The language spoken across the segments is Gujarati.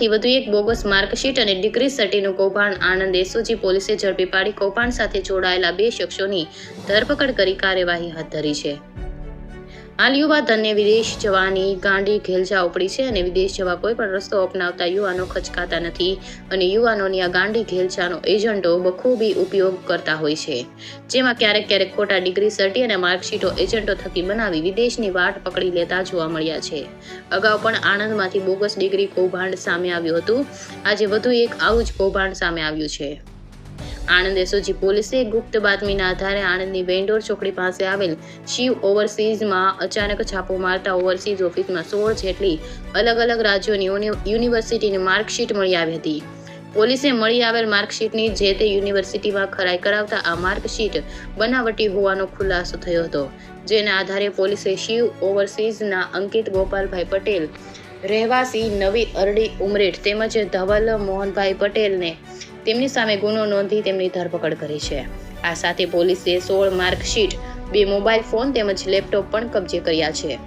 આણંદમાંથી વધુ એક બોગસ માર્કશીટ અને ડિગ્રી સર્ટિનું કૌભાંડ આણંદ એસઓજી પોલીસે ઝડપી પાડી કૌભાંડ સાથે જોડાયેલા 2 શખ્સોની ધરપકડ કરી કાર્યવાહી હાથ ધરી છે। હાલ યુવા ધનને વિદેશ જવાની ગાંડી ઘેલજા ઉપડી છે અને વિદેશ જવા કોઈ પણ રસ્તો અપનાવતા યુવાનો ખચકાતા નથી અને યુવાનોની આ ગાંડી ઘેલજાનો એજન્ટો બખૂબી ઉપયોગ કરતા હોય છે, જેમાં ક્યારેક ખોટા ડિગ્રી સર્ટી અને માર્કશીટો એજન્ટો થકી બનાવી વિદેશની વાટ પકડી લેતા જોવા મળ્યા છે। અગાઉ પણ આણંદમાંથી બોગસ ડિગ્રી કૌભાંડ સામે આવ્યું હતું। આજે વધુ એક આવું જ કૌભાંડ સામે આવ્યું છે। આણંદ એસઓજી પોલીસે ગુપ્ત બાતમીના આધારે આણંદની વેન્ડોર ચોકડી પાસે આવેલ શિવ ઓવરસીઝમાં અચાનક છાપો મારતા ઓવરસીઝ ઓફિસમાં 16 જેટલી અલગ રાજ્યોની યુનિવર્સિટીની માર્કશીટ મળી આવી હતી। પોલીસે મળી આવેલ માર્કશીટની જે તે યુનિવર્સિટીમાં ખરાઈ કરાવતા આ માર્કશીટ બનાવટી હોવાનો ખુલાસો થયો હતો, જેના આધારે પોલીસે શિવ ઓવરસીઝના અંકિત ગોપાલભાઈ પટેલ રહેવાસી નવી અરડી ઉમરેઠ તેમજ ધવલ મોહનભાઈ પટેલને તેમની સામે ગુનો નોંધી તેમની ધરપકડ કરી છે। આ સાથે પોલીસે 16 માર્કશીટ, 2 મોબાઈલ ફોન તેમજ લેપટોપ પણ કબજે કર્યા છે।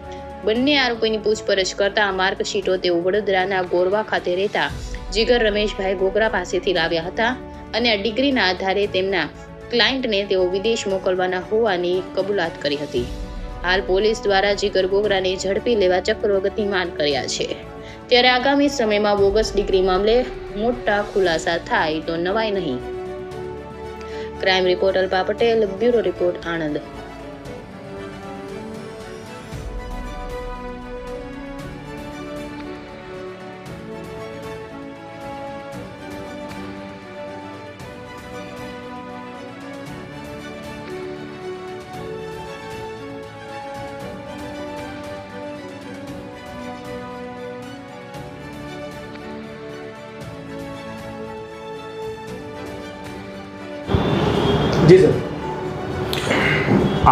બંને આરોપીની પૂછપરછ કરતા આ માર્કશીટો તેઓ વડોદરાના ગોરવા ખાતે રહેતા જીગર રમેશભાઈ ગોગરા પાસેથી લાવ્યા હતા અને આ ડિગ્રીના આધારે તેમના ક્લાયન્ટને તેઓ વિદેશ મોકલવાના હોવાની કબૂલાત કરી હતી। હાલ પોલીસ દ્વારા જીગર ગોગરાને ઝડપી લેવા ચક્રો ગતિમાન કર્યા છે, ત્યારે આગામી સમયમાં બોગસ ડિગ્રી મામલે મોટા ખુલાસા થાય તો નવાઈ નહીં। Crime reporter Alpa Patel, bureau report, Anand. જી સર,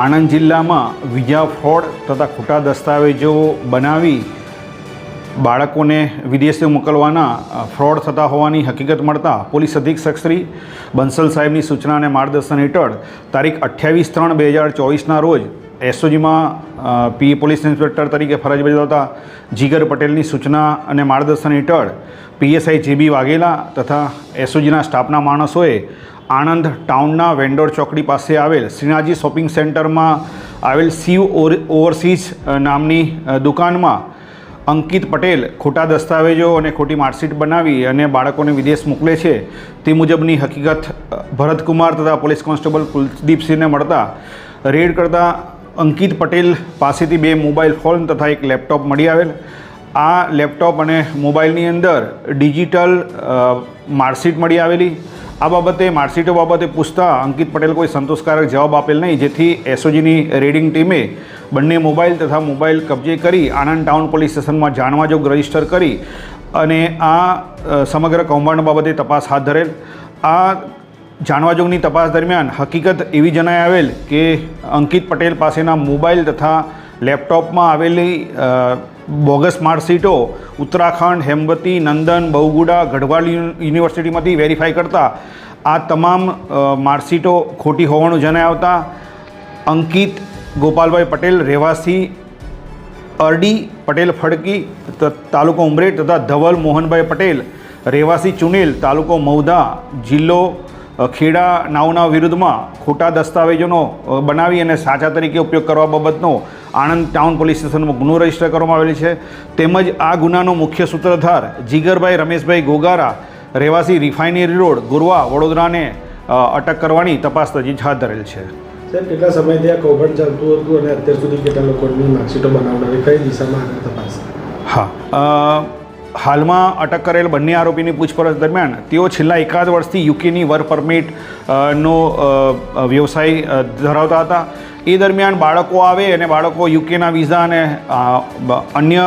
આણંદ જિલ્લામાં વિઝા ફ્રોડ તથા ખોટા દસ્તાવેજો બનાવી બાળકોને વિદેશે મોકલવાના ફ્રોડ થતા હોવાની હકીકત મળતા પોલીસ અધિક્ષક શ્રી બંસલ સાહેબની સૂચના અને માર્ગદર્શન હેઠળ તારીખ 28/3/2024ના રોજ એસઓજીમાં પોલીસ ઇન્સ્પેક્ટર તરીકે ફરજ બજાવતા જીગર પટેલની સૂચના અને માર્ગદર્શન હેઠળ પીએસઆઈ જેબી વાઘેલા તથા એસઓજીના સ્ટાફના માણસોએ આણંદ ટાઉનના વેન્ડોર ચોકડી પાસે આવેલ શ્રીનાથજી શોપિંગ સેન્ટરમાં આવેલ શિવ ઓવરસીઝ નામની દુકાનમાં અંકિત પટેલ ખોટા દસ્તાવેજો અને ખોટી માર્કશીટ બનાવી અને બાળકોને વિદેશ મોકલે છે તે મુજબની હકીકત ભરતકુમાર તથા પોલીસ કોન્સ્ટેબલ કુલદીપસિંહને મળતા રેડ કરતા અંકિત પટેલ પાસેથી 2 મોબાઈલ ફોન તથા 1 લેપટોપ મળી આવેલ। આ લેપટોપ અને મોબાઈલની અંદર ડિજિટલ માર્કશીટ મળી આવેલી। આ બાબતે માર્કશીટો બાબતે પૂછતા અંકિત પટેલ કોઈ સંતોષકારક જવાબ આપેલ નહીં, જેથી એસઓજીની રેડિંગ ટીમે બંને મોબાઈલ તથા મોબાઈલ કબજે કરી આણંદ ટાઉન પોલીસ સ્ટેશનમાં જાણવાજોગ રજીસ્ટર કરી અને આ સમગ્ર કૌભાંડ બાબતે તપાસ હાથ ધરેલ। આ જાણવાજોગની તપાસ દરમિયાન હકીકત એવી જણાઈ આવેલ કે અંકિત પટેલ પાસેના મોબાઈલ તથા લેપટોપમાં આવેલી બોગસ માર્કશીટો ઉત્તરાખંડ, હેમવતી, નંદન, બહુગુડા, ગઢવાલ યુનિવર્સિટીમાંથી વેરીફાઈ કરતા આ તમામ માર્કશીટો ખોટી હોવાનું જણાઈ આવતા અંકિત ગોપાલભાઈ પટેલ રહેવાસી અરડી પટેલ ફડકી તાલુકો ઉમરેઠ તથા ધવલ મોહનભાઈ પટેલ રહેવાસી ચુનેલ તાલુકો મૌધા જિલ્લો ખેડા નાઓના વિરુદ્ધમાં ખોટા દસ્તાવેજોનો બનાવી અને સાચા તરીકે ઉપયોગ કરવા બાબતનો આણંદ ટાઉન પોલીસ સ્ટેશનમાં ગુનો રજીસ્ટર કરવામાં આવેલી છે। તેમજ આ ગુનાનો મુખ્ય સૂત્રધાર જીગરભાઈ રમેશભાઈ ગોગારા રહેવાસી રિફાઇનરી રોડ ગોરવા વડોદરાને અટક કરવાની તપાસ તજવીજ હાથ ધરેલ છે। સર, કેટલા સમયથી આ કૌભાંડ ચાલતું હતું અને અત્યાર સુધી કેટલા લોકોની માર્કશીટો બનાવડાવી, કઈ દિશામાં આગળ તપાસ? હા, હાલમાં અટક કરેલ બંને આરોપીની પૂછપરછ દરમિયાન તેઓ છેલ્લા 1 વર્ષથી યુકેની વર્ક પરમિટ નો વ્યવસાય ધરાવતા હતા। એ દરમિયાન બાળકો આવે અને બાળકો યુકેના વિઝા અને અન્ય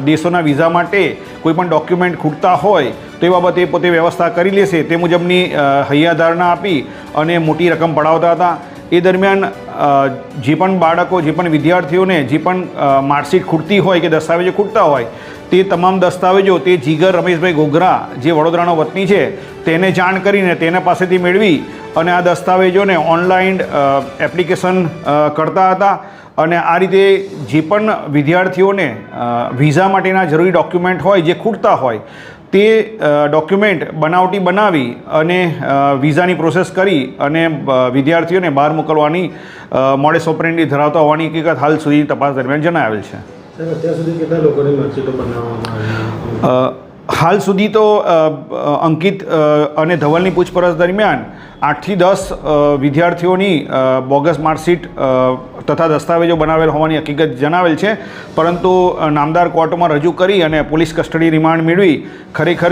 દેશોના વિઝા માટે કોઈ પણ ડોક્યુમેન્ટ ખૂટતા હોય તો એ બાબતે પોતે વ્યવસ્થા કરી લેશે તે મુજબની હૈયાધારણા આપી અને મોટી રકમ પડાવતા હતા। એ દરમિયાન જે પણ બાળકો, જે પણ વિદ્યાર્થીઓને જે પણ માર્કશીટ ખૂટતી હોય કે દસ્તાવેજો ખૂટતા હોય તે તમામ દસ્તાવેજો તે જીગર રમેશભાઈ ગોગરા જે વડોદરાનો વતની છે તેને જાણ કરીને તેના પાસેથી મેળવી અને આ દસ્તાવેજોને ઓનલાઈન એપ્લિકેશન કરતા હતા અને આ રીતે જે પણ વિદ્યાર્થીઓને વિઝા માટેના જરૂરી ડોક્યુમેન્ટ હોય જે ખૂટતા હોય તે ડોક્યુમેન્ટ બનાવટી બનાવી અને વિઝાની પ્રોસેસ કરી અને વિદ્યાર્થીઓને બહાર મોકલવાની મોડેસ ઓપરેન્ડી ધરાવતા હોવાની હકીકત હાલ સુધી તપાસ દરમિયાન જણાવેલ છે. સાહેબ, અત્યાર સુધી કેટલા લોકોની માર્કશીટો બનાવવામાં આવી? હાલ સુધી તો અંકિત અને ધવલની પૂછપરછ દરમિયાન 8 થી 10 વિદ્યાર્થીઓની બોગસ માર્કશીટ તથા દસ્તાવેજો બનાવેલ હોવાની હકીકત જણાવેલ છે, પરંતુ નામદાર કોર્ટમાં રજૂ કરી અને પોલીસ કસ્ટડી રિમાન્ડ મેળવી ખરેખર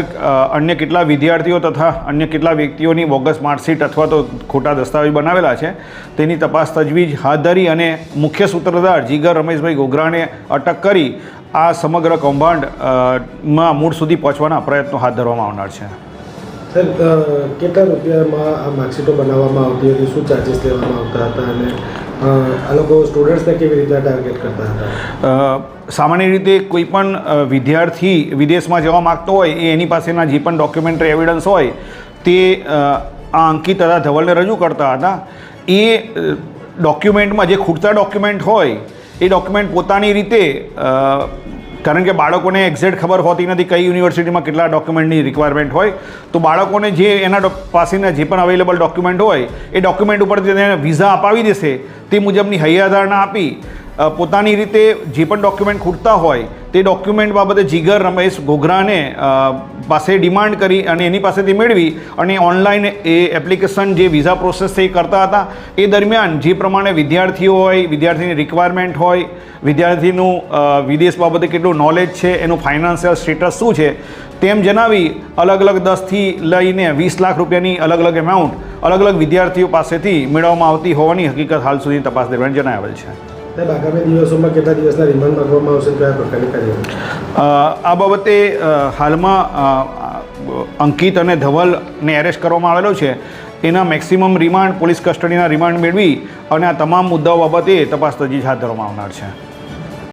અન્ય કેટલા વિદ્યાર્થીઓ તથા અન્ય કેટલા વ્યક્તિઓની બોગસ માર્કશીટ અથવા તો ખોટા દસ્તાવેજ બનાવેલા છે તેની તપાસ તજવીજ હાથ ધરી અને મુખ્ય સૂત્રધાર જીગર રમેશભાઈ ગોગરાને અટક કરી આ સમગ્ર કૌભાંડમાં મૂળ સુધી પહોંચવાના પ્રયત્નો હાથ ધરવામાં આવનાર છે. સાહેબ, કેટલા રૂપિયામાં આ માર્કશીટો બનાવવામાં આવતી હતી? શું ચાર્જીસ લેવામાં આવતા હતા? અને આ લોકો સ્ટુડન્ટ્સને કેવી રીતે ટાર્ગેટ કરતા હતા? સામાન્ય રીતે કોઈ પણ વિદ્યાર્થી વિદેશમાં જવા માગતો હોય એ એની પાસેના જે પણ ડોક્યુમેન્ટરી એવિડન્સ હોય તે આ અંકિત તથા ધવલને રજૂ કરતા હતા. એ ડોક્યુમેન્ટમાં જે ખૂટતા ડોક્યુમેન્ટ હોય એ ડોક્યુમેન્ટ પોતાની રીતે, કારણ કે બાળકોને એક્ઝેક્ટ ખબર હોતી નથી કઈ યુનિવર્સિટીમાં કેટલા ડોક્યુમેન્ટની રિક્વાયરમેન્ટ હોય, તો બાળકોને જે એના પાસેના જે પણ અવેલેબલ ડોક્યુમેન્ટ હોય એ ડોક્યુમેન્ટ ઉપરથી તેને વિઝા અપાવી દેશે. તે મુજબની હૈયાધારણા આપી પોતાની રીતે જે પણ ડોક્યુમેન્ટ ખૂટતા હોય તે ડોક્યુમેન્ટ બાબતે જીગર રમેશ ગોગરાને પાસે ડિમાન્ડ કરી અને એની પાસેથી મેળવી અને ઓનલાઈન એ એપ્લિકેશન જે વિઝા પ્રોસેસ છે એ કરતા હતા. એ દરમિયાન જે પ્રમાણે વિદ્યાર્થીઓ હોય, વિદ્યાર્થીની રિક્વાયરમેન્ટ હોય, વિદ્યાર્થીનું વિદેશ બાબતે કેટલું નોલેજ છે, એનું ફાઇનાન્શિયલ સ્ટેટસ શું છે તેમ જણાવી અલગ અલગ 10થી લઈને 20 લાખ રૂપિયાની અલગ અલગ એમાઉન્ટ અલગ અલગ વિદ્યાર્થીઓ પાસેથી મેળવવામાં આવતી હોવાની હકીકત હાલ સુધી તપાસ દરમિયાન જણાવેલ છે. સાહેબ, આગામી દિવસોમાં કેટલા દિવસના રિમાન્ડ માંગવામાં આવશે? કયા પ્રકારની કાર્યવાહી? આ બાબતે હાલમાં અંકિત અને ધવલને એરેસ્ટ કરવામાં આવેલો છે. એના મેક્સિમમ રિમાન્ડ પોલીસ કસ્ટડીના રિમાન્ડ મેળવી અને આ તમામ મુદ્દાઓ બાબતે તપાસ તજવીજ હાથ ધરવામાં આવનાર છે.